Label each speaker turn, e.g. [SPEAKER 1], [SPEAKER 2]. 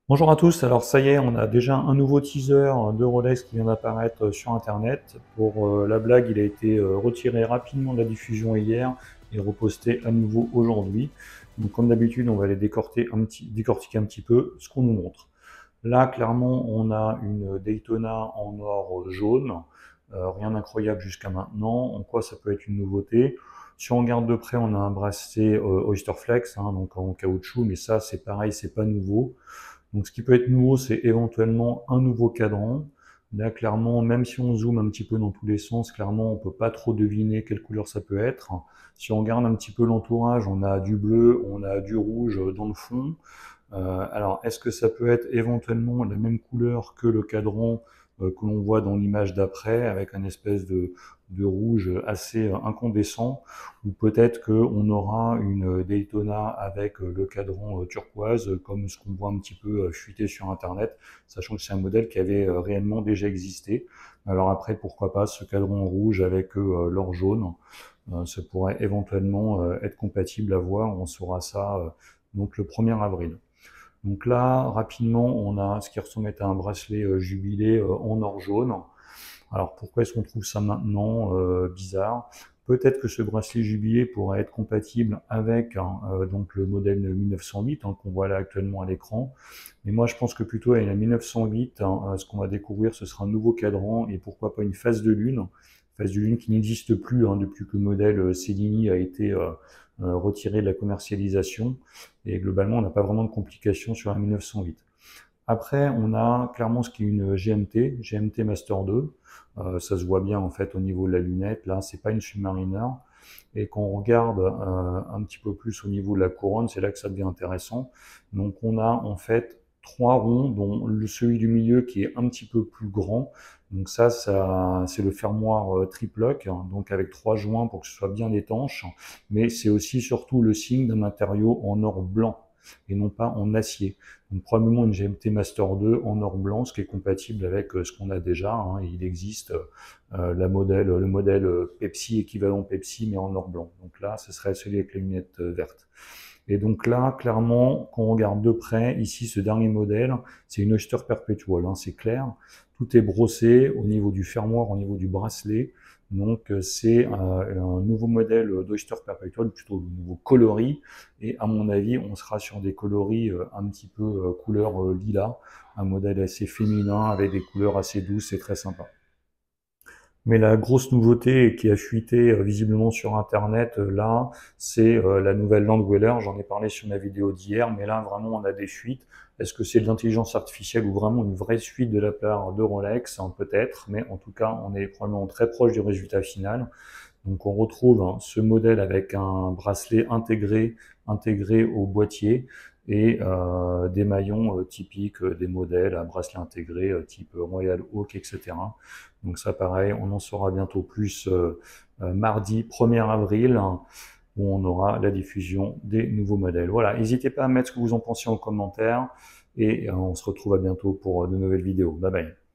[SPEAKER 1] Bonjour à tous, alors ça y est, on a déjà un nouveau teaser de Rolex qui vient d'apparaître sur internet. Pour la blague, il a été retiré rapidement de la diffusion hier et reposté à nouveau aujourd'hui. Donc comme d'habitude, on va les décortiquer un petit peu ce qu'on nous montre. Là, clairement, on a une Daytona en or jaune. Rien d'incroyable jusqu'à maintenant. En quoi ça peut être une nouveauté? Si on regarde de près, on a un bracelet Oyster Flex, hein, donc en caoutchouc, mais ça, c'est pareil, c'est pas nouveau. Donc ce qui peut être nouveau, c'est éventuellement un nouveau cadran. Là, clairement, même si on zoome un petit peu dans tous les sens, clairement, on peut pas trop deviner quelle couleur ça peut être. Si on regarde un petit peu l'entourage, on a du bleu, on a du rouge dans le fond. Alors, est-ce que ça peut être éventuellement la même couleur que le cadran que l'on voit dans l'image d'après, avec un espèce de rouge assez incandescent, ou peut-être qu'on aura une Daytona avec le cadran turquoise, comme ce qu'on voit un petit peu fuiter sur Internet, sachant que c'est un modèle qui avait réellement déjà existé. Alors après, pourquoi pas ce cadran rouge avec l'or jaune, ça pourrait éventuellement être compatible à voir, on saura ça donc le 1er avril. Donc là, rapidement, on a ce qui ressemble à un bracelet jubilé en or jaune. Alors pourquoi est-ce qu'on trouve ça maintenant bizarre? Peut-être que ce bracelet jubilé pourrait être compatible avec donc le modèle 1908 qu'on voit là actuellement à l'écran. Mais moi, je pense que plutôt avec la 1908, ce qu'on va découvrir, ce sera un nouveau cadran et pourquoi pas une phase de lune. Phase de lune qui n'existe plus depuis que le modèle Cellini a été retiré de la commercialisation. Et globalement, on n'a pas vraiment de complications sur la 1908. Après, on a clairement ce qui est une GMT Master 2. Ça se voit bien en fait au niveau de la lunette. Là, c'est pas une Submariner. Et quand on regarde un petit peu plus au niveau de la couronne, c'est là que ça devient intéressant. Donc, on a en fait trois ronds, dont celui du milieu qui est un petit peu plus grand. Donc ça c'est le fermoir triplock, hein, donc avec trois joints pour que ce soit bien étanche. Mais c'est aussi surtout le signe d'un matériau en or blanc et non pas en acier. Donc probablement une GMT Master 2 en or blanc, ce qui est compatible avec ce qu'on a déjà. Hein. Il existe le modèle Pepsi, équivalent Pepsi, mais en or blanc. Donc là, ce serait celui avec les lunettes vertes. Et donc là, clairement, quand on regarde de près, ici, ce dernier modèle, c'est une Oyster Perpetual, hein, c'est clair. Tout est brossé au niveau du fermoir, au niveau du bracelet. Donc c'est un nouveau modèle d'Oyster Perpetual, plutôt un nouveau coloris. Et à mon avis, on sera sur des coloris un petit peu couleur lilas, un modèle assez féminin avec des couleurs assez douces et très sympa. Mais la grosse nouveauté qui a fuité visiblement sur Internet, là, c'est la nouvelle Land Dweller. J'en ai parlé sur ma vidéo d'hier, mais là, vraiment, on a des fuites. Est-ce que c'est de l'intelligence artificielle ou vraiment une vraie suite de la part de Rolex? Peut-être, mais en tout cas, on est probablement très proche du résultat final. Donc on retrouve ce modèle avec un bracelet intégré au boîtier et des maillons typiques des modèles à bracelet intégré type Royal Oak, etc. Donc ça pareil, on en saura bientôt plus mardi 1er avril où on aura la diffusion des nouveaux modèles. Voilà, n'hésitez pas à mettre ce que vous en pensez en commentaire et on se retrouve à bientôt pour de nouvelles vidéos. Bye bye.